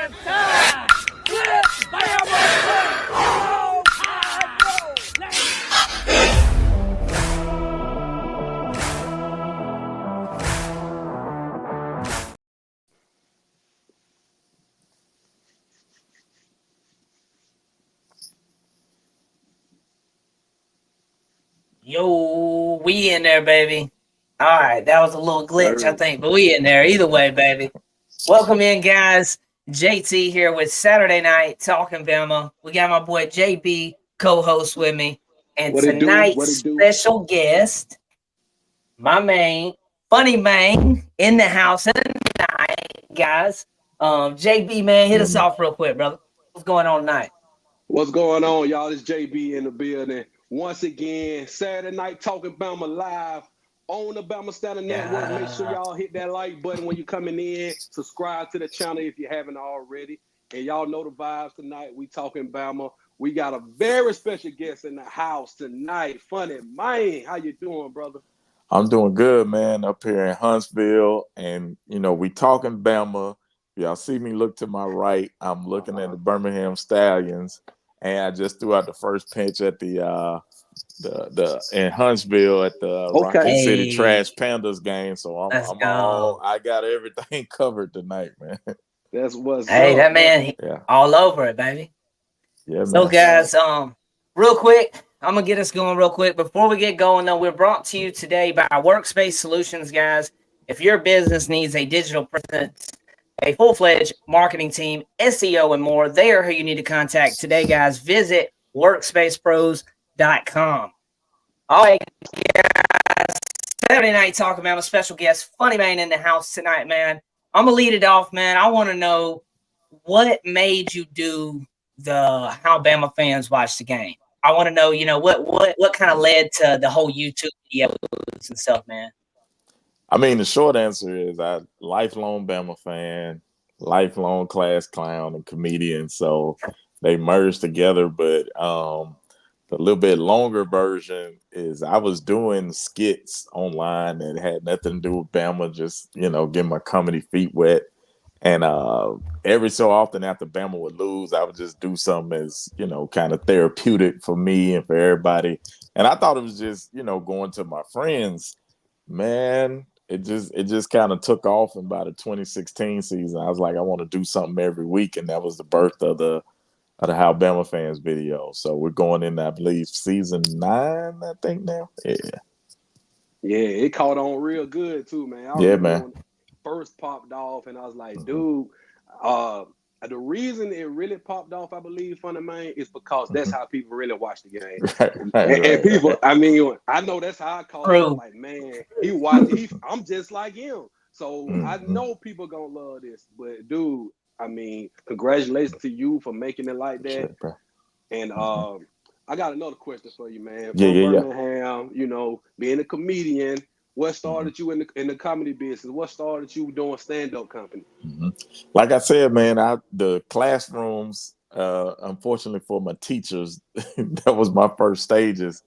it's time with Bama. All time low. Yo, we in there, baby. All right, that was a little glitch, I think, but we in there either way, baby. Welcome in, guys. JT here with Saturday Night Talk'n Bama. We got my boy JB co-host with me, and tonight's special guest, my main Funnymaine in the house tonight, guys. JB, man, hit us off real quick, brother. What's going on tonight? What's going on, y'all? It's JB in the building. Once again, Saturday Night Talk'n Bama live on the Bama Standard Network. Make sure y'all hit that like button when you're coming in. Subscribe to the channel if you haven't already. And y'all know the vibes tonight. We talking Bama. We got a very special guest in the house tonight. Funnymaine, how you doing, brother? I'm doing good, man, up here in Huntsville. And, you know, we talking Bama. Y'all see me look to my right. I'm looking at the Birmingham Stallions. And I just threw out the first pitch at the in Huntsville at the Rocket City Trash Pandas game. So I got everything covered tonight, man. That's what's up. That man, all over it, baby. Yeah, so man. Guys, real quick, I'm gonna get us going real quick. Before we get going, though, we're brought to you today by Workspace Solutions, guys. If your business needs a digital presence, a full-fledged marketing team, SEO, and more, they are who you need to contact today, guys. Visit workspacepros.com. All right, guys. Saturday Night Talk'n Bama, special guest, Funnymaine in the house tonight, man. I'm going to lead it off, man. I want to know what made you do how Bama fans watch the game. I want to know, you know, what kind of led to the whole YouTube videos and stuff, man. I mean, the short answer is I'm lifelong Bama fan, lifelong class clown and comedian. So they merged together. But the little bit longer version is I was doing skits online that had nothing to do with Bama, just, you know, getting my comedy feet wet. And every so often after Bama would lose, I would just do something as, you know, kind of therapeutic for me and for everybody. And I thought it was just, you know, going to my friends, man. It just kind of took off in about the 2016 season. I was like, I want to do something every week, and that was the birth of the How Bama Fans video. So we're going in, I believe, season 9, I think now. Yeah, it caught on real good too, man. Man. First popped off, and I was like, dude, the reason it really popped off, I believe, Funnymaine, is because that's how people really watch the game. And people, I mean, I know that's how I call it. Like, man, I'm just like him. So I know people gonna love this. But dude, I mean, congratulations to you for making it like that. Sure, and I got another question for you, man. From Birmingham, you know, being a comedian. What started you in the comedy business? What started you doing stand-up company? Like I said, man, the classrooms, unfortunately for my teachers, that was my first stages.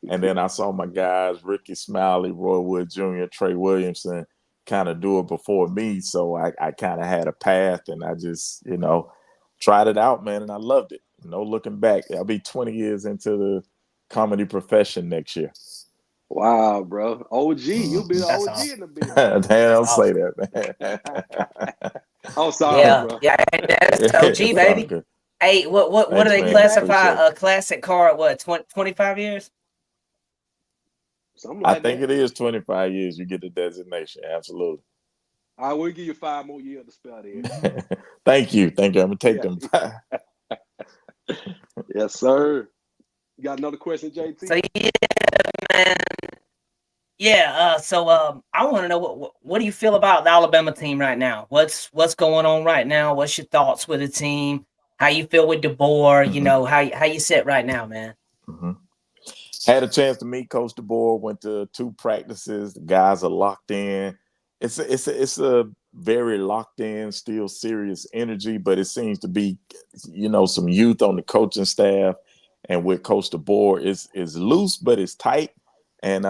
And then I saw my guys, Ricky Smiley, Roy Wood Jr., Trey Williamson, kind of do it before me. So I kind of had a path, and I just, you know, tried it out, man, and I loved it. No looking back. I'll be 20 years into the comedy profession next year. Wow, bro. OG. You'll be the OG awesome. In the business. Damn, don't say that, man. I'm sorry, bro. Yeah, that's OG, baby. Hey, what do they classify a classic car at, what, 25 years? Something like I think it is 25 years you get the designation. Absolutely. I will give you 5 more years to spell it. Thank you. I'm going to take them. Yes, sir. You got another question, JT? So, man. Yeah, I want to know what do you feel about the Alabama team right now? What's going on right now? What's your thoughts with the team? How you feel with DeBoer? You know, how you sit right now, man? Had a chance to meet Coach DeBoer. Went to 2 practices. The guys are locked in. It's a very locked in, still serious energy, but it seems to be, you know, some youth on the coaching staff, and with Coach DeBoer, it's loose, but it's tight, and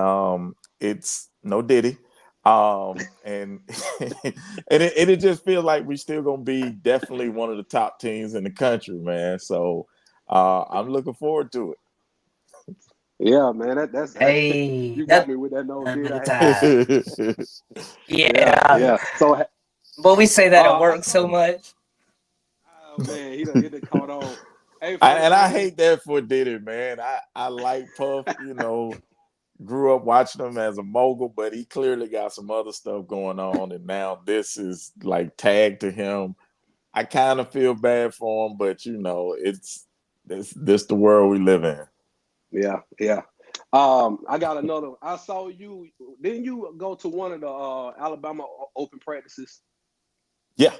it's no Diddy. And it just feels like we still gonna be definitely one of the top teams in the country, man. So I'm looking forward to it. Yeah, man. That's Hey, you got that's me with that nose did. the I had time. Yeah. yeah. So But we say that at I work saw so much. oh man, he done caught on. Hey, funny And I man. hate that for Diddy, man. I like Puff, grew up watching him as a mogul, but he clearly got some other stuff going on, and now this is like tagged to him. I kind of feel bad for him, but it's this the world we live in. Yeah. I got another. I saw you. Didn't you go to one of the Alabama open practices? Yeah.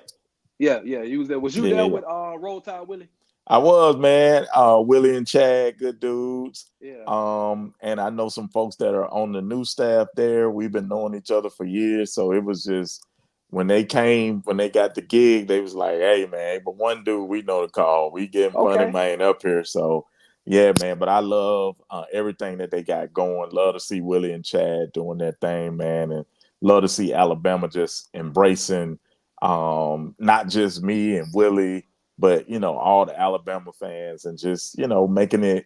Yeah. You was there. Was you there Yeah. with Roll Tide Willie? I was, man. Willie and Chad, good dudes. Yeah. And I know some folks that are on the new staff there. We've been knowing each other for years, so it was just when they got the gig, they was like, "Hey, man, but one dude we know to call. We getting Okay. Funnymaine up here." So yeah, man. But I love everything that they got going. Love to see Willie and Chad doing their thing, man, and love to see Alabama just embracing not just me and Willie, but all the Alabama fans, and just making it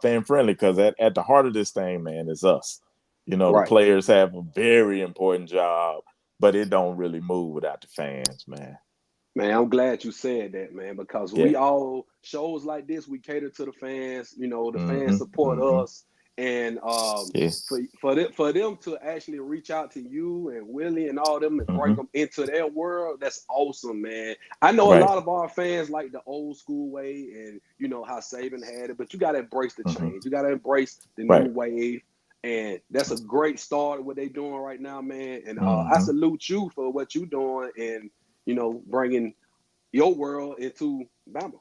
fan friendly, because at the heart of this thing, man, is us. The Right. players have a very important job, but it don't really move without the fans, man. Man, I'm glad you said that, man, because we Yeah. all shows like this, we cater to the fans. The fans Mm-hmm. support Mm-hmm. us, and Yeah. for them to actually reach out to you and Willie and all them and bring Mm-hmm. them into their world, that's awesome, man. I know a Right. lot of our fans like the old school way, and how Saban had it, but you got to embrace the Mm-hmm. change. You got to embrace the new Right. wave. And that's a great start what they doing right now, man. And I Mm-hmm. salute you for what you doing, and bringing your world into Bama.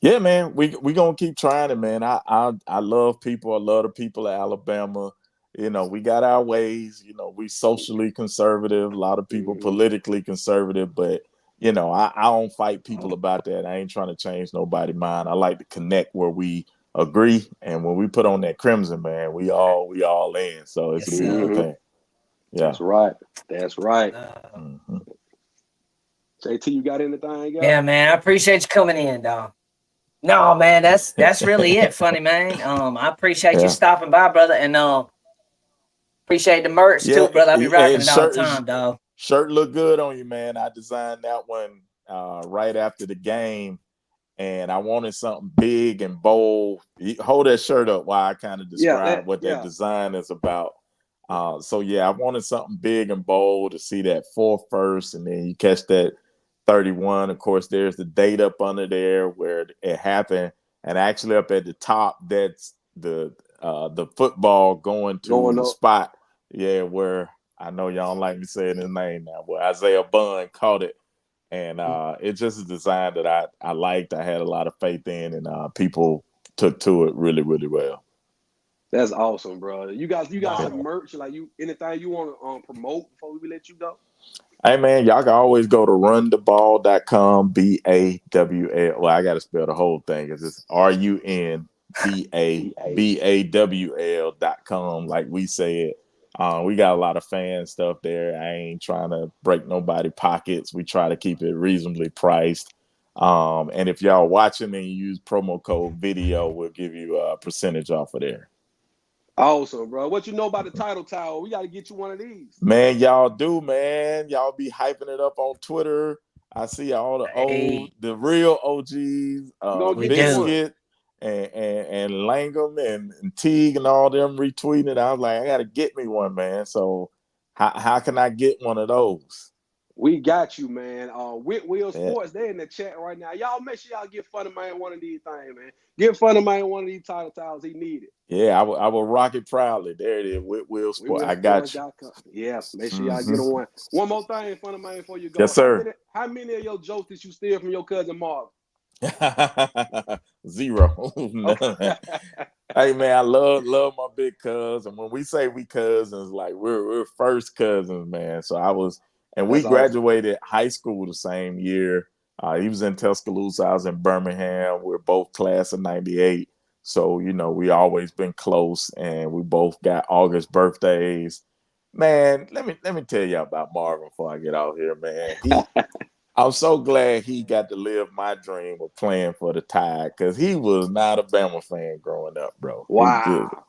Yeah, man, we gonna keep trying it, man. I love people. I love the people of Alabama. We got our ways. We socially conservative. A lot of people Mm-hmm. politically conservative, but I don't fight people about that. I ain't trying to change nobody's mind. I like to connect where we agree, and when we put on that crimson, man, we all in. So it's a Yes, beautiful Mm-hmm. thing. Yeah. That's right. That's right. Mm-hmm. JT, you got anything else? Yeah, man. I appreciate you coming in, dog. No, man, that's really it, funny man. I appreciate you Yeah. stopping by, brother, and appreciate the merch Yeah. too, brother. I be rocking And it all the time, dog. shirt look good on you, man. I designed that one right after the game, and I wanted something big and bold. Hold that shirt up while I kind of describe what that Yeah. design is about. So yeah, I wanted something big and bold to see that 4 first, and then you catch that 31. Of course, there's the date up under there where it happened, and actually up at the top, that's the football going to Going the up. spot. Yeah, where I know y'all don't like me saying his name now, where Isaiah Bunn caught it. And it's just a design that I liked. I had a lot of faith in, and people took to it really, really well. That's awesome, bro. You got Wow. some merch, like anything you want to promote before we let you go? Hey man, y'all can always go to runtheball.com, BAWL. Well, I gotta spell the whole thing. It's RUNDABAWL.com, like we said. We got a lot of fan stuff there. I ain't trying to break nobody pockets. We try to keep it reasonably priced. And if y'all watching and you use promo code video, we'll give you a percentage off of there. Awesome, bro. What you know about the title tower? We got to get you one of these. Man, y'all do, man. Y'all be hyping it up on Twitter. I see all the real OGs, Gonna get you one. Biscuit and Langham and Teague and all them retweeting it. I was like, I gotta get me one, man. So how can I get one of those? We got you, man. Whitwheel Yeah. Sports, they're in the chat right now. Y'all make sure y'all give Funnymaine one of these things, man. Give Funnymaine one of these title towels. He need it. Yeah, I will rock it proudly. There it is, Whitwheel Sports. I got you. Yeah, make sure y'all get one. One more thing, Funnymaine, before you go. Yes, sir. How many of your jokes did you steal from your cousin Marv? 0. Okay. Hey man, I love my big cousin. When we say we cousins, like we're first cousins, man. So we graduated high school the same year. He was in Tuscaloosa, I was in Birmingham. We're both class of '98. So, we always been close, and we both got August birthdays. Man, let me tell you about Marvin before I get out here, man. I'm so glad he got to live my dream of playing for the Tide because he was not a Bama fan growing up, bro. Wow.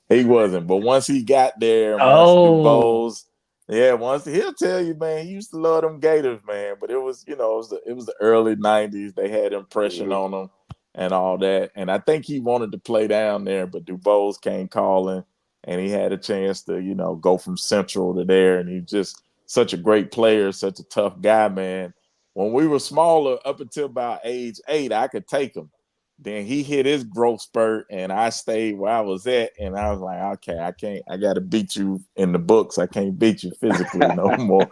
He wasn't. But once he got there, once he'll tell you, man, he used to love them Gators, man. But it was, it was the early 90s. They had impression on him and all that. And I think he wanted to play down there, but DeBoer came calling and he had a chance to, go from Central to there. And he's just such a great player, such a tough guy, man. When we were smaller, up until about age 8, I could take him. Then he hit his growth spurt, and I stayed where I was at. And I was like, okay, I got to beat you in the books. I can't beat you physically no more.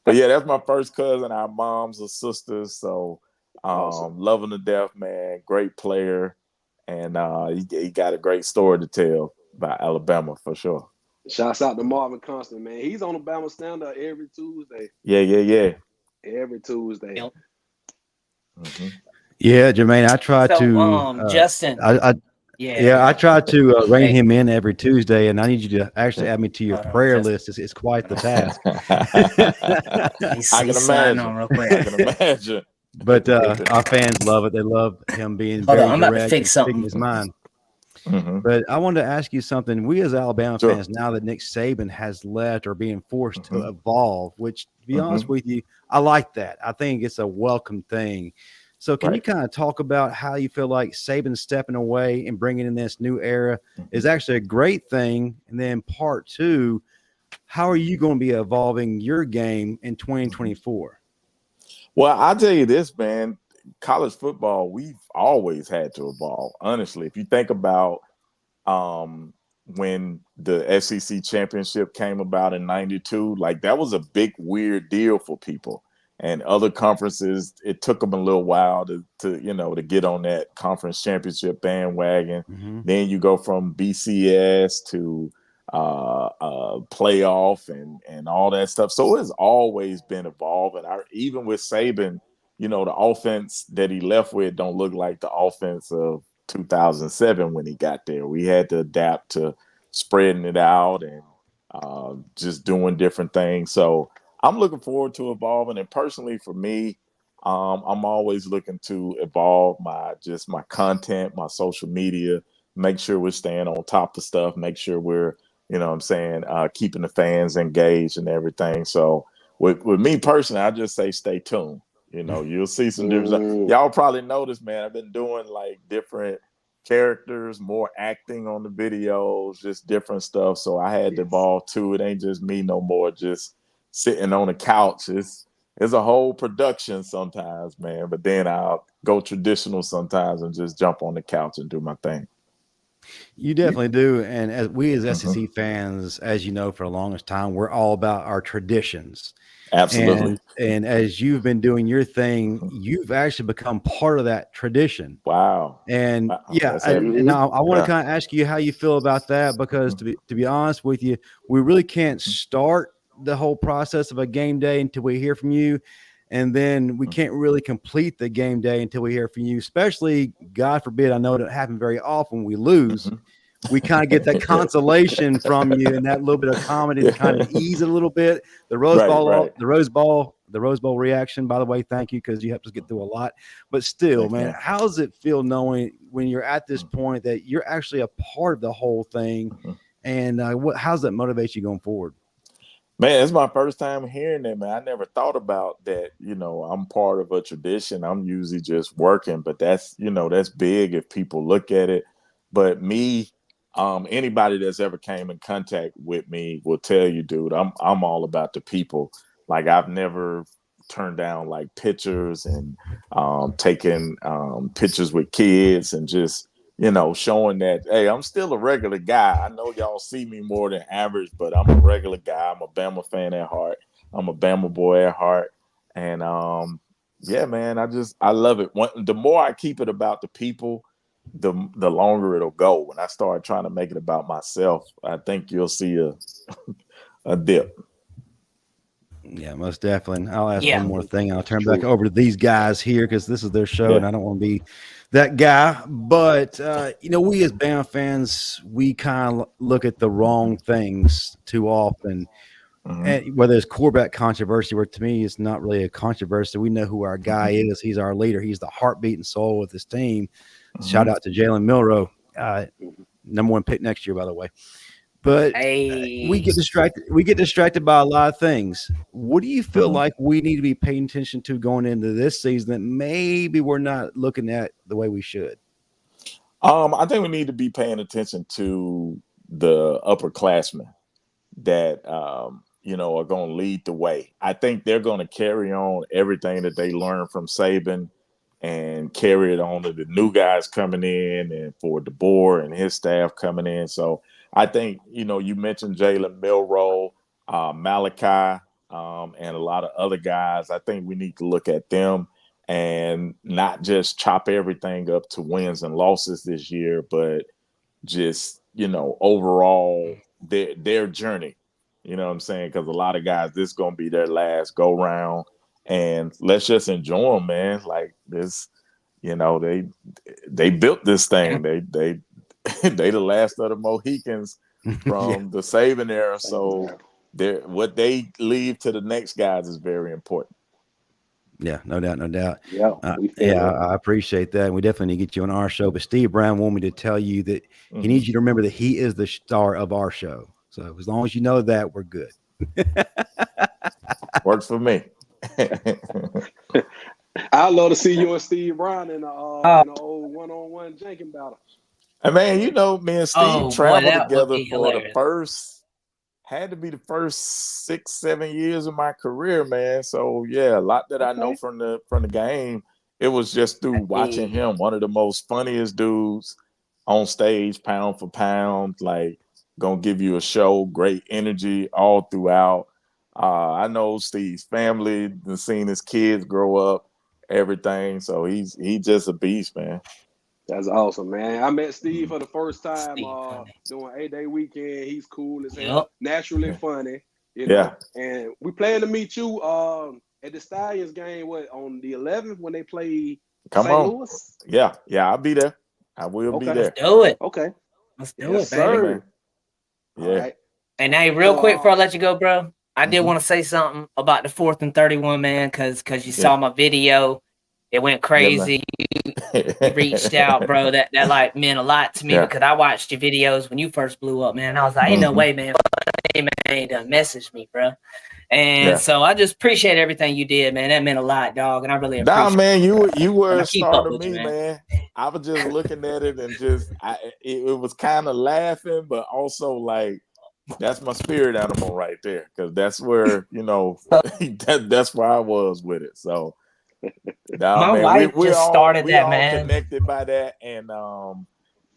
But yeah, that's my first cousin. Our moms are sisters, so awesome. Love him to death, man. Great player, and he got a great story to tell about Alabama for sure. Shouts out to Marvin Constant, man. He's on the Bama stand-up every Tuesday. Yeah. Every Tuesday. Yep. Mm-hmm. Yeah, Jermaine, I try to Justin. I try to rein him in every Tuesday, and I need you to actually add me to your prayer list. It's quite the task. I can imagine. But our fans love it. They love him being very direct. I'm about to fix something. His mind. Mm-hmm. But I wanted to ask you something. We as Alabama fans, now that Nick Saban has left or being forced to evolve, which to be honest with you, I like that. I think it's a welcome thing. So can you kind of talk about how you feel like Saban stepping away and bringing in this new era is actually a great thing? And then part 2, how are you going to be evolving your game in 2024? Well, I'll tell you this, man. College football, we've always had to evolve. Honestly, if you think about when the SEC championship came about in '92, like that was a big, weird deal for people. And other conferences, it took them a little while to get on that conference championship bandwagon. Mm-hmm. Then you go from BCS to playoff and all that stuff. So it's always been evolving. Even with Saban, the offense that he left with don't look like the offense of 2007 when he got there. We had to adapt to spreading it out and just doing different things. So I'm looking forward to evolving. And personally for me, I'm always looking to evolve my content, my social media, make sure we're staying on top of stuff, make sure we're, keeping the fans engaged and everything. So with me personally, I just say stay tuned. You'll see some different. Y'all probably noticed, man, I've been doing like different characters, more acting on the videos, just different stuff. So I had to evolve too. It ain't just me no more, just sitting on the couch. It's a whole production sometimes, man. But then I'll go traditional sometimes and just jump on the couch and do my thing. You definitely do. And as we as SEC fans, as you know, for the longest time, we're all about our traditions. Absolutely. And as you've been doing your thing, you've actually become part of that tradition. Wow. And I want to kind of ask you how you feel about that, because to be honest with you, we really can't start the whole process of a game day until we hear from you. And then we can't really complete the game day until we hear from you, especially, God forbid, I know it doesn't happen very often, we lose. We kind of get that consolation from you and that little bit of comedy to kind of ease it a little bit. The Rose Bowl reaction, by the way, thank you, because you helped us get through a lot. But still, man, how does it feel knowing when you're at this point that you're actually a part of the whole thing? And how's that motivate you going forward? Man, it's my first time hearing that, man. I never thought about that. I'm part of a tradition. I'm usually just working, but that's big if people look at it. But me, anybody that's ever came in contact with me will tell you, dude, I'm all about the people. Like I've never turned down like pictures and taking pictures with kids and just, showing that, hey, I'm still a regular guy. I know y'all see me more than average, but I'm a regular guy. I'm a Bama fan at heart. I'm a Bama boy at heart. And yeah, man, I love it. The more I keep it about the people, the longer it'll go. When I start trying to make it about myself, I think you'll see a dip. Yeah, most definitely. I'll ask one more thing. I'll turn back over to these guys here because this is their show, and I don't want to be that guy. But, we as Bama fans, we kind of look at the wrong things too often. And whether it's quarterback controversy, where to me it's not really a controversy. We know who our guy is. He's our leader. He's the heartbeat and soul of this team. Shout out to Jalen Milroe, number 1 pick next year, by the way. But we get distracted. We get distracted by a lot of things. What do you feel like we need to be paying attention to going into this season that maybe we're not looking at the way we should? I think we need to be paying attention to the upperclassmen that are going to lead the way. I think they're going to carry on everything that they learned from Saban and carry it on to the new guys coming in, and for DeBoer and his staff coming in. So I think, you mentioned Jalen Milroe, Malachi, and a lot of other guys. I think we need to look at them and not just chop everything up to wins and losses this year, but just, overall their journey. You know what I'm saying? Because a lot of guys, this is going to be their last go round, and let's just enjoy them, man. Like this, they built this thing. They the last of the Mohicans from the Saban era. So what they leave to the next guys is very important. Yeah, no doubt. Yeah, I appreciate that. And we definitely need to get you on our show. But Steve Brown wanted me to tell you that he needs you to remember that he is the star of our show. So as long as you know that, we're good. Works for me. I'd love to see you and Steve Brown in the old one-on-one janking battle. And man, me and Steve traveled together for the first 6-7 years of my career, man. So yeah, a lot that I know from the game. It was just through watching him, one of the most funniest dudes on stage, pound for pound, like gonna give you a show, great energy all throughout. I know Steve's family, and seen his kids grow up, everything. So he's just a beast, man. That's awesome, man. I met Steve for the first time doing 8-Day Weekend. He's cool as hell, naturally funny. And we plan to meet you at the Stallions game on the 11th when they play St. Louis. Yeah, I'll be there. I will be there. Let's do it. Okay. Let's do it, sir. baby. Yeah. Right. And hey, real quick before I let you go, bro, I did want to say something about the 4th and 31, man, because you saw my video. It went crazy. You reached out, bro. That like meant a lot to me because I watched your videos when you first blew up, man. I was like, ain't no way, man. Funnymaine done messaged me, bro. And so I just appreciate everything you did, man. That meant a lot, dog. And I really appreciate man, you were a star to me, man. I was just looking at it and it was kind of laughing, but also like, that's my spirit animal right there, because that's where that's where I was with it. So my wife just started that, man. Connected by that, and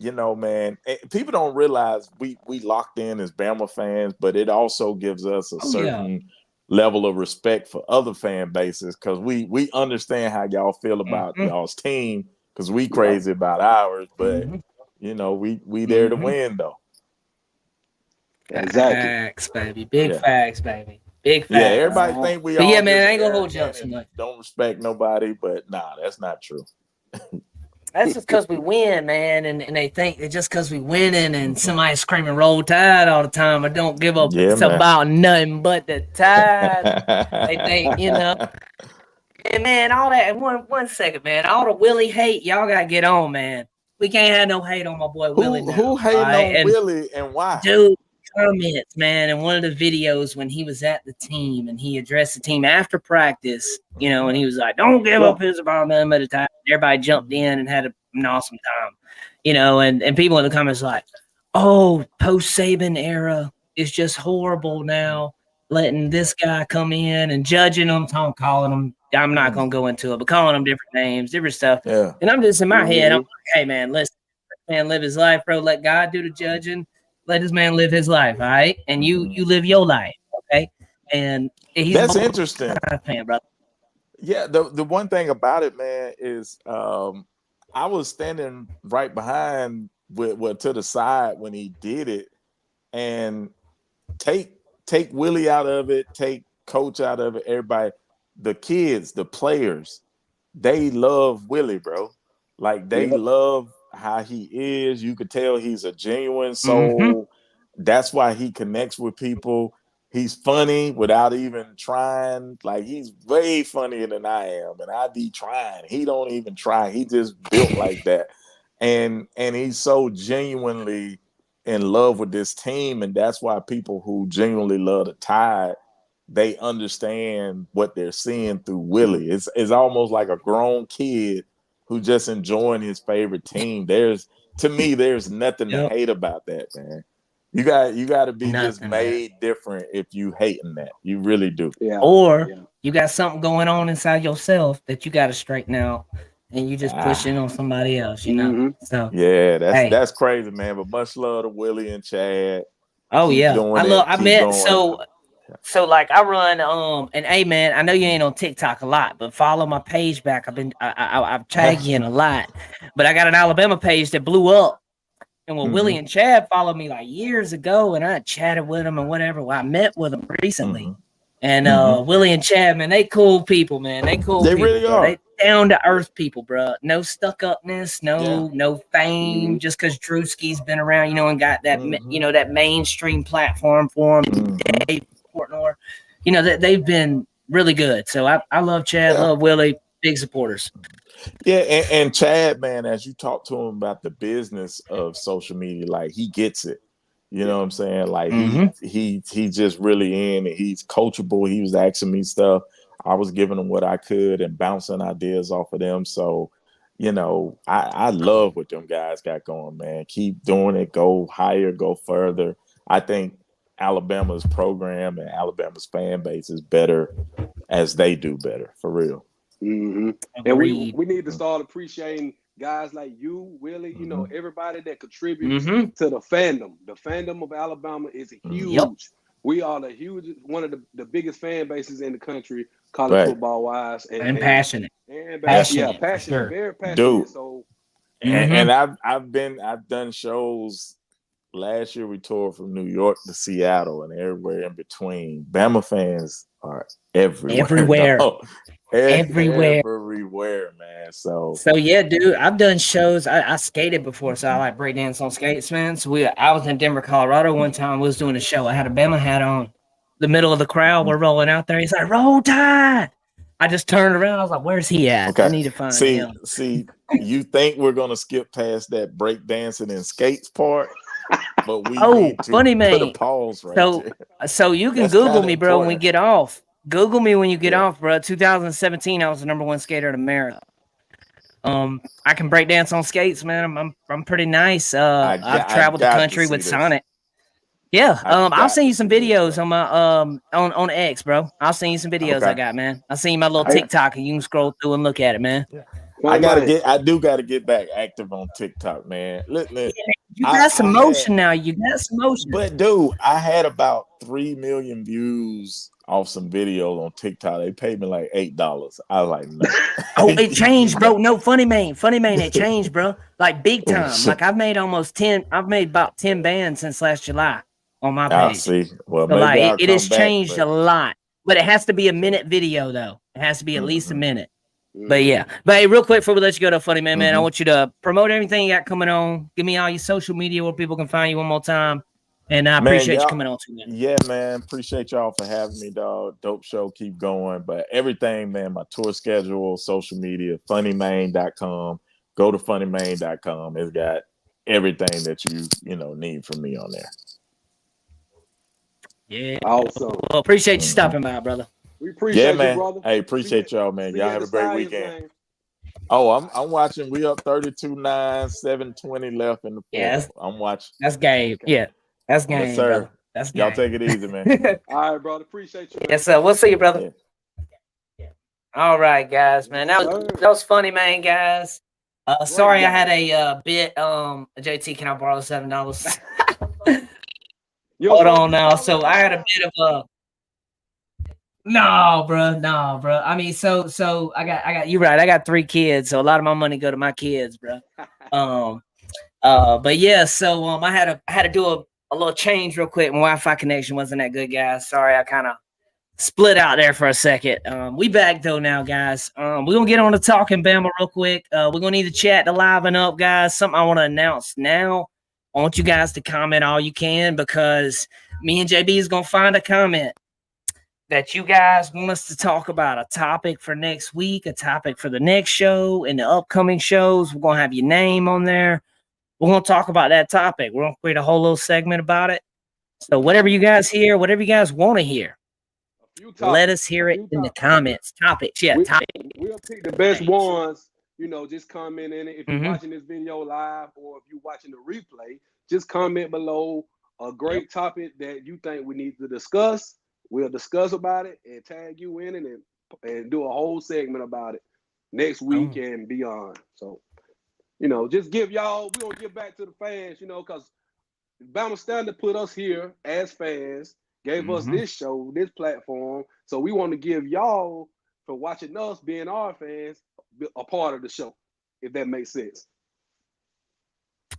man, people don't realize we locked in as Bama fans, but it also gives us a certain level of respect for other fan bases, because we understand how y'all feel about y'all's team, because we crazy about ours, but we there to win though. Exactly. Facts, baby. Big facts, baby. Big facts. Yeah, everybody think we but all. Yeah, man, I ain't gonna hold you up too much. Don't respect nobody, but nah, that's not true. That's just because we win, man, and they think that just because we winning and somebody's screaming "Roll Tide" all the time, I don't give up. It's about nothing but the Tide. They think, And man, all that. One second, man. All the Willie hate, y'all gotta get on, man. We can't have no hate on my boy Willie. Who hating on Willie and why? Dude, comments, man. In one of the videos when he was at the team and he addressed the team after practice, and he was like, "Don't give up his about them at a time." Everybody jumped in and had an awesome time, and people in the comments like, "Oh, post Saban era is just horrible now. Letting this guy come in and judging them, calling them. I'm not gonna go into it, but calling them different names, different stuff." Yeah. And I'm just in my head, I'm like, "Hey, man, listen, man, live his life, bro. Let God do the judging. Let this man live his life, all right? And you live your life, okay?" And that's interesting, fan, brother. Yeah, the one thing about it, man, is I was standing right behind to the side when he did it, and take Willie out of it, take Coach out of it, everybody, the kids, the players, they love Willie, bro. Like they love how he is. You could tell he's a genuine soul. That's why he connects with people. He's funny without even trying. Like, he's way funnier than I am, and I be trying. He don't even try. He just built like that, and he's so genuinely in love with this team, and that's why people who genuinely love the Tide, they understand what they're seeing through Willie. It's almost like a grown kid who just enjoying his favorite team. There's nothing to hate about that, man. You got to be just made different if you hating that. You really do. Yeah. Or you got something going on inside yourself that you got to straighten out, and you just push in on somebody else, you know. So yeah, that's crazy, man. But much love to Willie and Chad. Oh yeah, I met so like I run and hey man, I know you ain't on TikTok a lot, but follow my page back. I've tagged you in a lot, but I got an Alabama page that blew up. And when Willie and Chad followed me like years ago, and I chatted with them and whatever, well, I met with them recently. And Willie and Chad, man, they cool people, man. They cool. They really are. They down to earth people, bro. No stuck upness, no fame. Just because Drewski's been around, you know, and got that, you know, that mainstream platform for him. Dave Portnoy, you know, they've been really good. So I love Chad, love Willie, big supporters. Yeah, and Chad, man, as you talk to him about the business of social media, like, he gets it. You know what I'm saying? Like, he just really in, and he's coachable. He was asking me stuff. I was giving him what I could and bouncing ideas off of them. So, you know, I love what them guys got going, man. Keep doing it. Go higher, go further. I think Alabama's program and Alabama's fan base is better as they do better, for real. And we need to start appreciating guys like you, Willie, you know, everybody that contributes to the fandom. The fandom of Alabama is huge. We are one of the biggest fan bases in the country, college football wise, and passionate. Passionate, sure. Very passionate. Dude. So, and I've done shows. Last year we toured from New York to Seattle and everywhere in between. Bama fans are everywhere. Everywhere, man. So yeah, dude. I've done shows. I skated before, so I like breakdance on skates, man. So I was in Denver, Colorado one time. We was doing a show. I had a Bama hat on. The middle of the crowd, we're rolling out there. He's like, "Roll Tide." I just turned around. I was like, "Where's he at? I need to find him." See, you think we're gonna skip past that breakdancing and skates part? But we need to Funnymaine. put a pause right there. So you can Google me, bro, when we get off. Google me when you get off, bro. 2017, I was the #1 skater at America. I can break dance on skates, man. I'm pretty nice. I've traveled the country with Sonic. Yeah. I'll send you some videos on my on X, bro. I'll send you some videos I got, man. I'll send you my little TikTok and you can scroll through and look at it, man. Yeah. I do gotta get back active on TikTok, man. You got some motion now. You got some motion. But dude, I had about 3 million views off some videos on TikTok. They paid me like $8. I was like, no. It changed, bro. No, Funnymaine, it changed, bro. Like big time. Like I've made about 10 bands since last July on my page. See. Well, so like it has changed a lot. But it has to be a minute video though. It has to be at least a minute. But yeah, but hey, real quick before we let you go to Funnymaine, man, I want you to promote everything you got coming on. Give me all your social media where people can find you one more time. And I appreciate you coming on too, man. Yeah, man. Appreciate y'all for having me, dog. Dope show. Keep going. But everything, man, my tour schedule, social media, funnymaine.com. Go to funnymaine.com. It's got everything that you need from me on there. Yeah. Awesome. Well, appreciate you stopping by, brother. We appreciate man. you, brother. Hey, appreciate y'all, man. Y'all have a great weekend. Man. Oh, I'm watching. We up 32-9, 7:20 left in the fourth. Yeah, I'm watching. That's game. Yeah, that's game, yes, sir. Brother. That's game. Y'all take it easy, man. All right, brother. Appreciate you. Man. Yes, sir. We'll see you, brother. Yeah. All right, guys, man. That was Funnymaine, guys. Sorry, I had a bit. JT, can I borrow $7? Hold on now. So I had a bit of a. No, bro. I mean, so I got you right. I got 3 kids, so a lot of my money go to my kids, bro. But yeah, so I had to do a little change real quick. My Wi-Fi connection wasn't that good, guys. Sorry, I kind of split out there for a second. We back though now, guys. We're gonna get on to Talk'n Bama real quick. We're gonna need to chat to liven up, guys. Something I want to announce now. I want you guys to comment all you can because me and JB is gonna find a comment that you guys want us to talk about, a topic for next week, a topic for the next show, and the upcoming shows. We're gonna have your name on there. We're gonna talk about that topic. We're gonna create a whole little segment about it. So whatever you guys hear, whatever you guys want to hear, let us hear it in the comments. Topics, yeah. We'll pick the best ones. Just comment in it. If you're watching this video live or if you're watching the replay, just comment below a great topic that you think we need to discuss. We'll discuss about it and tag you in it and do a whole segment about it next week and beyond. So, just we're going to give back to the fans, because Bama Standard put us here as fans, gave us this show, this platform. So we want to give y'all, for watching us, being our fans, a part of the show, if that makes sense.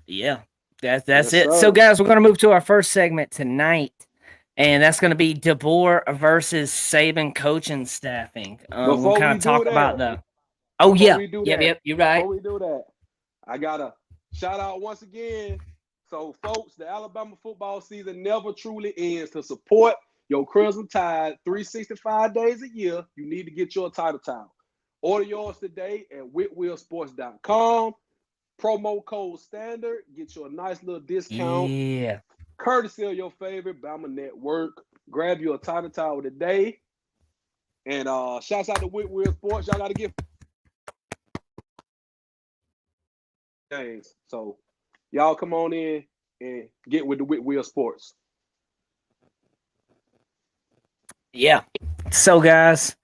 Yeah, that's it. So, guys, we're going to move to our first segment tonight, and that's going to be DeBoer versus Saban coaching staffing. We'll kind of talk about the. Oh, yeah. Yep, you're right. Before we do that, I got to shout out once again. So, folks, the Alabama football season never truly ends. To support your Crimson Tide 365 days a year, you need to get your title towel. Order yours today at whitwillsports.com. Promo code standard. Get you a nice little discount. Yeah. Courtesy of your favorite Bama network. Grab you a title towel today. And shouts out to Whitwell Sports. Y'all got to give things. So y'all come on in and get with the Whitwell Sports. Yeah. So, guys,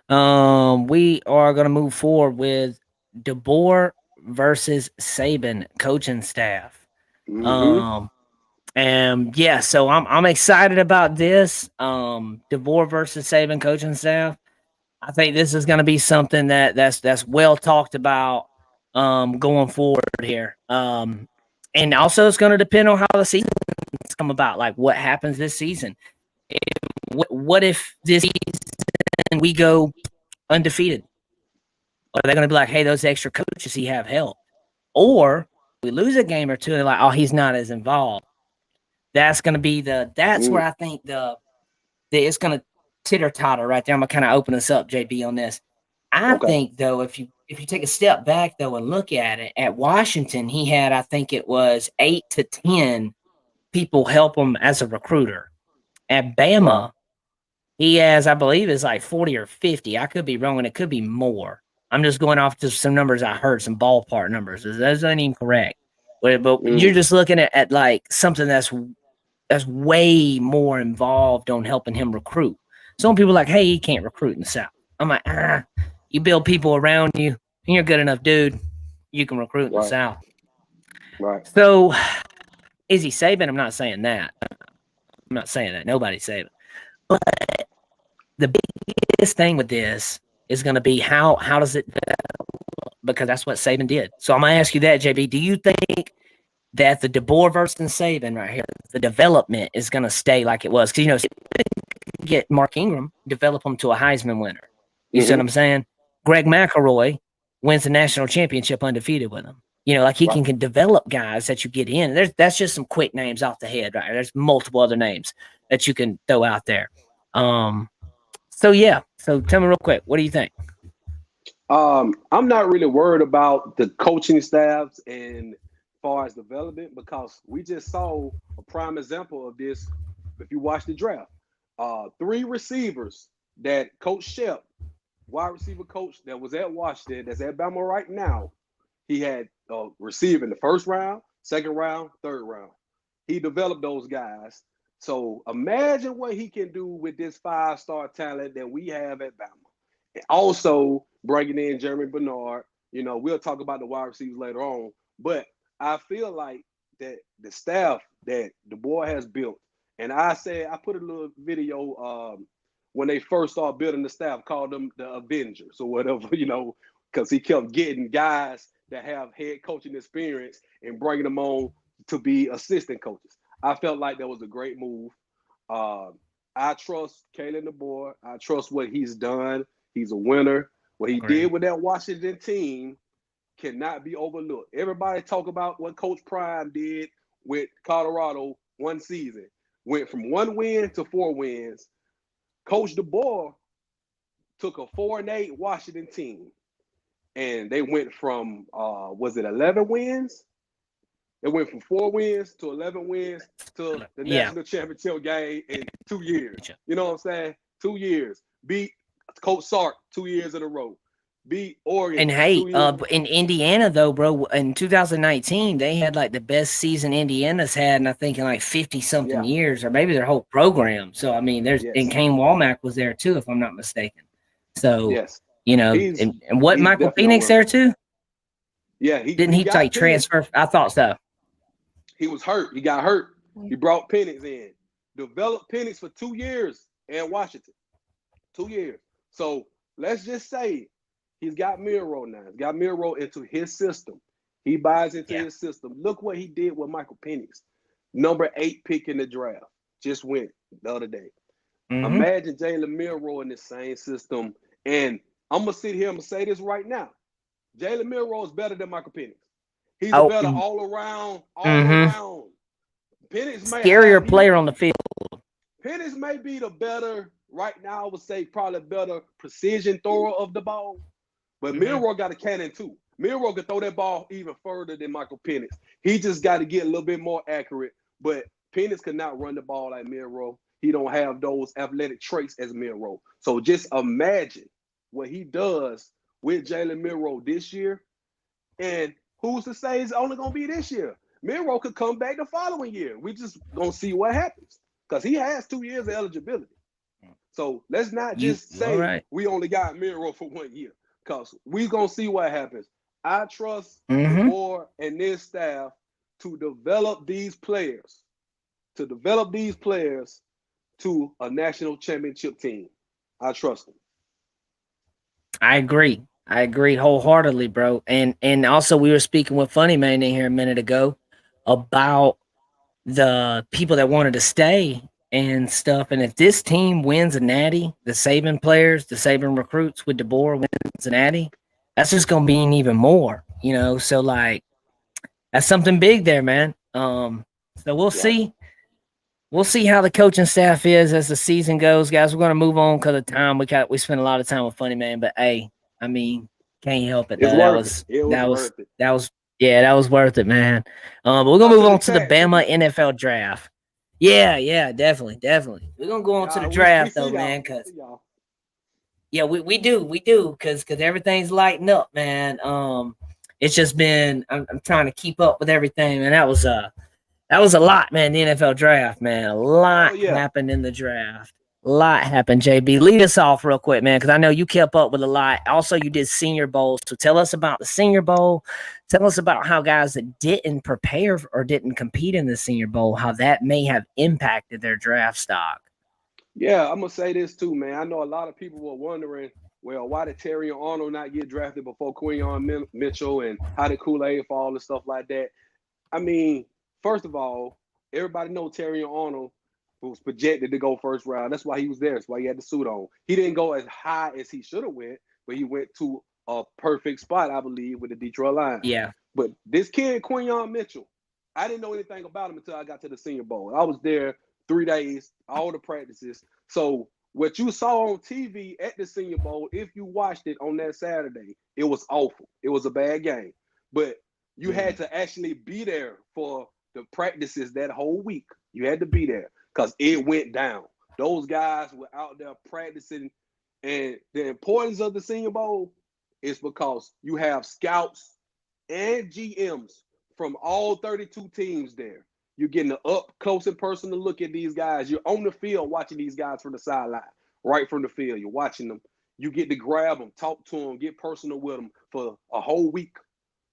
we are going to move forward with DeBoer versus Saban coaching staff. And yeah, so I'm excited about this. DeBoer versus Saban coaching staff. I think this is going to be something that's well talked about going forward here. And also it's going to depend on how the season's come about, like what happens this season. What if this season we go undefeated? Are they going to be like, hey, those extra coaches he have help? Or we lose a game or two and they're like, oh, he's not as involved. That's going to be that's where I think it's going to titter-totter right there. I'm going to kind of open us up, JB, on this. I think, though, if you take a step back, though, and look at it, at Washington, he had, I think it was 8 to 10 people help him as a recruiter. At Bama, he has, I believe, is like 40 or 50. I could be wrong, and it could be more. I'm just going off to some numbers I heard, some ballpark numbers. Those aren't even correct. But you're just looking at like something that's way more involved on helping him recruit. Some people are like, hey, he can't recruit in the South. I'm like, you build people around you, and you're a good enough dude, you can recruit in the South. Right. So, is he Saban? I'm not saying that. I'm not saying that. Nobody's Saban. But the biggest thing with this is going to be how does it develop? Because that's what Saban did. So I'm going to ask you that, JB. Do you think that the DeBoer versus Saban right here, the development is going to stay like it was? Because, get Mark Ingram, develop him to a Heisman winner. You see what I'm saying? Greg McElroy wins the national championship undefeated with him. Like he can develop guys that you get in. That's just some quick names off the head, right? There's multiple other names that you can throw out there. So yeah. So tell me real quick, what do you think? I'm not really worried about the coaching staffs and far as development, because we just saw a prime example of this. If you watch the draft, 3 receivers that Coach Shep, wide receiver coach that was at Washington, that's at Bama right now, he had receiver in the first round, second round, third round. He developed those guys. So imagine what he can do with this 5-star talent that we have at Bama. And also bringing in Jermaine Bernard. We'll talk about the wide receivers later on. But I feel like that the staff that DeBoer has built, and I put a little video when they first started building the staff, called them the Avengers or whatever, because he kept getting guys that have head coaching experience and bringing them on to be assistant coaches. I felt like that was a great move. I trust Kalen DeBoer. I trust what he's done. He's a winner. What he did with that Washington team cannot be overlooked. Everybody talk about what Coach Prime did with Colorado one season. went from 1 win to 4 wins. Coach DeBoer took a 4-8 Washington team, and they went from 11 wins? It went from 4 wins to 11 wins to the national championship game in 2 years. You know what I'm saying? 2 years. Beat Coach Sark 2 years in a row. Beat Oregon. And hey, in Indiana though, bro, in 2019 they had like the best season Indiana's had, and I think in like 50-something years, or maybe their whole program. So I mean, and Kane Womack was there too, if I'm not mistaken. So you know, and what Michael Penix there too? Yeah, didn't he like transfer? I thought so. He was hurt. He got hurt. He brought Penix in, developed Penix for 2 years in Washington. 2 years. So let's just say he's got Miro now. He's got Miro into his system. He buys into his system. Look what he did with Michael Penix. Number 8 pick in the draft. Just went the other day. Imagine Jalen Miro in the same system. And I'm going to sit here and say this right now. Jalen Miro is better than Michael Penix. He's a better all-around. Penix scarier player on the field. Penix may be the better, right now I would say probably better precision thrower of the ball. But Miro got a cannon too. Miro can throw that ball even further than Michael Penix. He just got to get a little bit more accurate. But Penix could not run the ball like Miro. He don't have those athletic traits as Miro. So just imagine what he does with Jalen Miro this year. And who's to say it's only going to be this year? Miro could come back the following year. We just going to see what happens. Because he has 2 years of eligibility. So let's not just say we only got Miro for 1 year. Because we're going to see what happens. I trust DeBoer and this staff to develop these players. To a national championship team. I trust them. I agree wholeheartedly, bro. And also we were speaking with Funnymaine in here a minute ago about the people that wanted to stay and stuff. And if this team wins a natty, the Saban players, the Saban recruits with DeBoer wins a natty, that's just gonna be even more, you know. So like that's something big there, man. So we'll see. We'll see how the coaching staff is as the season goes, guys. We're gonna move on because of time. We spent a lot of time with Funnymaine, but hey, I mean, can't help it. That was worth it, man. But we're gonna move on to the Bama NFL draft. Yeah, definitely. We're gonna go on to the draft though, man, because we do, because everything's lighting up, man. It's just been I'm trying to keep up with everything, man. That was a lot, man. The NFL draft, man. A lot happened in the draft. A lot happened, JB. Lead us off real quick, man, because I know you kept up with a lot. Also, you did Senior Bowl. So tell us about the Senior Bowl. Tell us about how guys that didn't prepare or didn't compete in the Senior Bowl, how that may have impacted their draft stock. Yeah, I'm going to say this too, man. I know a lot of people were wondering, well, why did Terrion Arnold not get drafted before Quinyon Mitchell, and how did Kool-Aid fall and stuff like that? I mean, first of all, everybody knows Terrion Arnold was projected to go first round. That's why he was there. That's why he had the suit on. He didn't go as high as he should have went, but he went to a perfect spot, I believe, with the Detroit Lions. Yeah. But this kid, Quinyon Mitchell, I didn't know anything about him until I got to the Senior Bowl. I was there 3 days, all the practices. So what you saw on TV at the Senior Bowl, if you watched it on that Saturday, it was awful. It was a bad game. But you had to actually be there for the practices that whole week. You had to be there because it went down. Those guys were out there practicing. And the importance of the Senior Bowl is because you have scouts and GMs from all 32 teams there. You're getting an up close and personal look at these guys. You're on the field watching these guys from the sideline, right from the field. You're watching them. You get to grab them, talk to them, get personal with them for a whole week.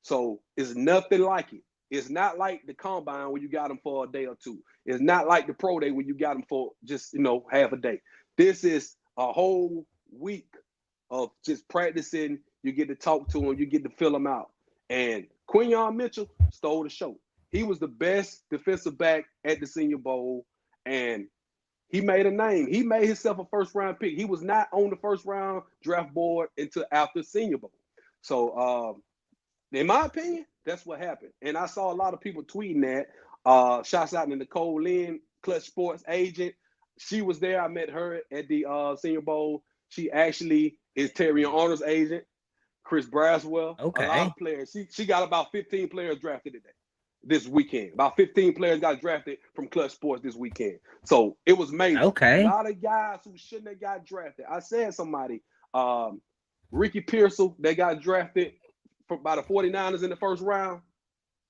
So it's nothing like it. It's not like the combine where you got them for a day or two. It's not like the pro day when you got them for just, half a day. This is a whole week of just practicing. You get to talk to them. You get to fill them out. And Quinyon Mitchell stole the show. He was the best defensive back at the Senior Bowl, and he made a name. He made himself a first-round pick. He was not on the first-round draft board until after Senior Bowl. So, in my opinion, that's what happened. And I saw a lot of people tweeting that. Shouts out to Nicole Lynn Clutch Sports agent. She was there. I met her at the Senior Bowl. She actually is Terrion Arnold's agent, Chris Braswell. Okay. A lot of players. She got about 15 players drafted today, this weekend. About 15 players got drafted from Clutch Sports this weekend. So it was major. Okay. A lot of guys who shouldn't have got drafted. I said somebody, Ricky Pearsall, they got drafted by the 49ers in the first round.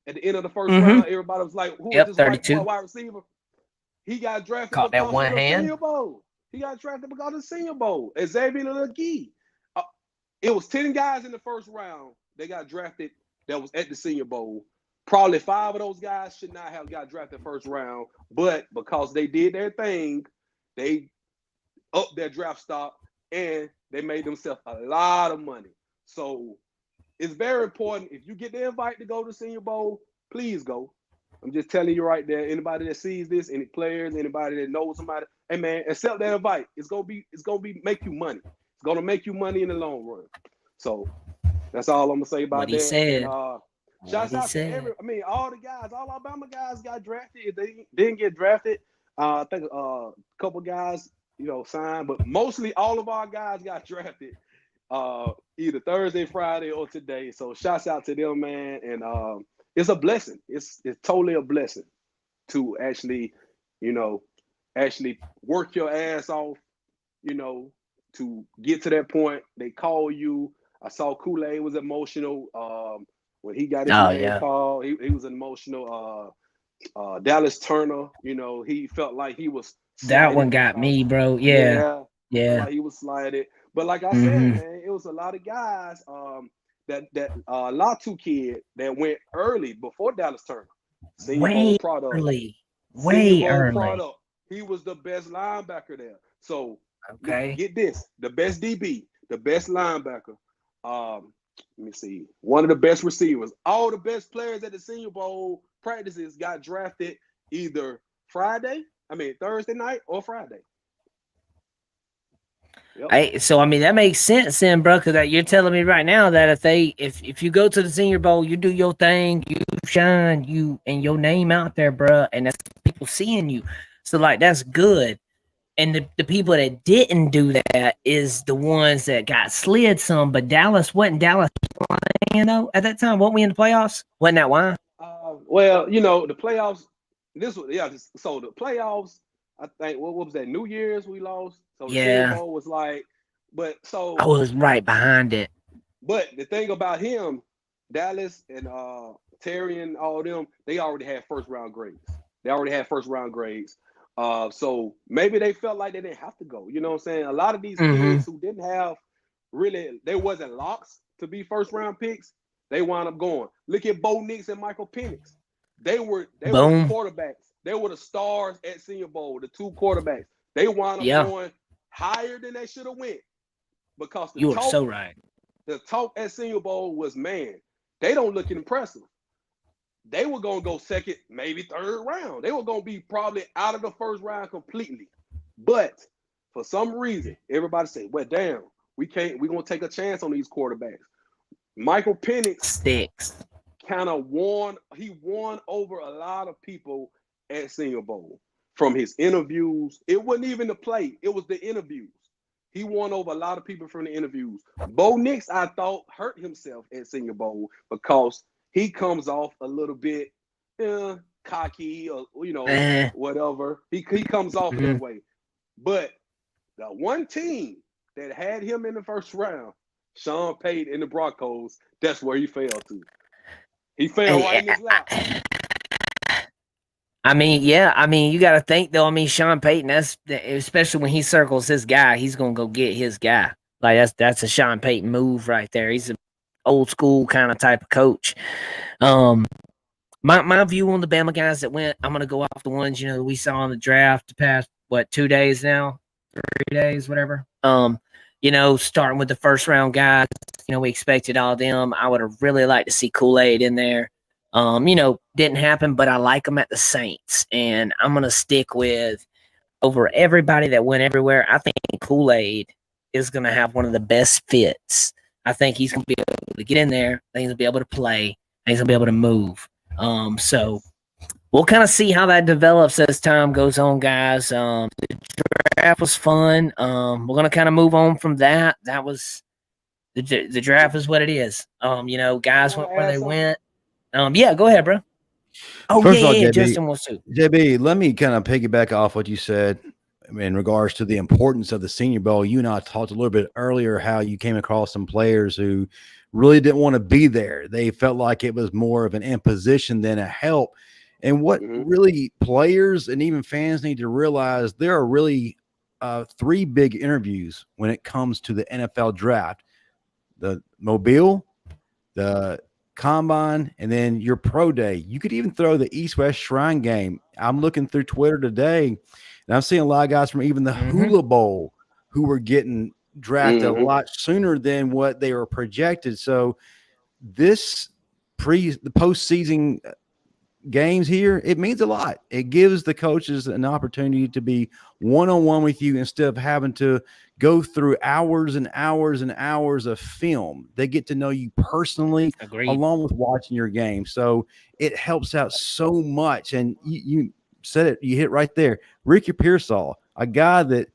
At the end of the first round, everybody was like, who is this 32. wide receiver? He got drafted Caught that one of the hand. Senior Bowl. He got drafted because of the Senior Bowl. Xavier Legee. It was 10 guys in the first round. They got drafted that was at the Senior Bowl. Probably 5 of those guys should not have got drafted first round, but because they did their thing, they upped their draft stock and they made themselves a lot of money. So it's very important. If you get the invite to go to the Senior Bowl, please go. I'm just telling you right there. Anybody that sees this, any players, anybody that knows somebody, hey man, accept that invite. It's gonna be make you money. It's gonna make you money in the long run. So that's all I'm gonna say about What that. he said. And, shouts out to all the guys, all Alabama guys got drafted. If they didn't get drafted, I think a couple guys, signed, but mostly all of our guys got drafted either Thursday, Friday, or today. So shouts out to them, man. And it's a blessing. It's totally a blessing to actually work your ass off, to get to that point. They call you. I saw Kool-Aid was emotional when he got his name called. He was emotional. Dallas Turner, he felt like he was that one got me, bro. Yeah. Like he was slided. But like I said, man, it was a lot of guys that Latu kid that went early before Dallas Turner. Way early. Product. He was the best linebacker there. So get this, the best DB, the best linebacker. Let me see. One of the best receivers. All the best players at the Senior Bowl practices got drafted either Thursday night or Friday. Yep. Hey, so that makes sense then, bro, because you're telling me right now that if you go to the Senior Bowl, you do your thing, you shine, and your name out there, bro, and that's people seeing you. So like that's good. And the people that didn't do that is the ones that got slid some. But Dallas wasn't Dallas playing though at that time. Weren't we in the playoffs? Wasn't that why? Well, the playoffs. So the playoffs. I think what was that? New Year's we lost. So the Senior Bowl was like, but so I was right behind it. But the thing about him, Dallas and Terrion, all them, they already had first round grades. So maybe they felt like they didn't have to go. You know what I'm saying? A lot of these kids who didn't have they wasn't locks to be first round picks, they wound up going. Look at Bo Nix and Michael Penix. They were the quarterbacks. They were the stars at Senior Bowl, the 2 quarterbacks. They wound up going higher than they should have went. Because you were so right. The talk at Senior Bowl was, man, they don't look impressive. They were going to go second, maybe third round. They were going to be probably out of the first round completely. But for some reason, everybody said, well, damn, we're going to take a chance on these quarterbacks. Michael Penix sticks. Kind of won over a lot of people at Senior Bowl from his interviews. It wasn't even the play. It was the interviews. He won over a lot of people from the interviews. Bo Nix, I thought, hurt himself at Senior Bowl because he comes off a little bit cocky or, whatever. He comes off that way. But the one team that had him in the first round, Sean Payton and the Broncos, that's where he fell to. He fell right in his lap. You got to think, though. Sean Payton, especially when he circles his guy, he's going to go get his guy. Like, that's a Sean Payton move right there. He's an old school kind of type of coach. My view on the Bama guys that went, I'm going to go off the ones, we saw in the draft the past, 2 days now? 3 days, whatever. Starting with the first round guys, we expected all of them. I would have really liked to see Kool-Aid in there. Didn't happen, but I like him at the Saints. And I'm going to stick with, over everybody that went everywhere, I think Kool-Aid is going to have one of the best fits. I think he's going to be able to get in there. I think he's going to be able to play. I think he's going to be able to move. So we'll kind of see how that develops as time goes on, guys. The draft was fun. We're gonna kind of move on from that. That was the draft is what it is. Guys went where they went. Yeah, go ahead, bro. Oh, First of all, JB, Justin wants to. JB, let me kind of piggyback off what you said in regards to the importance of the Senior Bowl. You and I talked a little bit earlier how you came across some players who really didn't want to be there. They felt like it was more of an imposition than a help. And what really players and even fans need to realize, there are really three big interviews when it comes to the NFL draft: the Mobile, the Combine, and then your pro day. You could even throw the East-West Shrine game. I'm looking through Twitter today, and I'm seeing a lot of guys from even the Hula Bowl who were getting drafted a lot sooner than what they were projected. So the postseason games here, it means a lot. It gives the coaches an opportunity to be one-on-one with you instead of having to go through hours and hours and hours of film. They get to know you personally. Agreed. Along with watching your game. So it helps out so much. And you said it, you hit right there. Ricky Pearsall, a guy that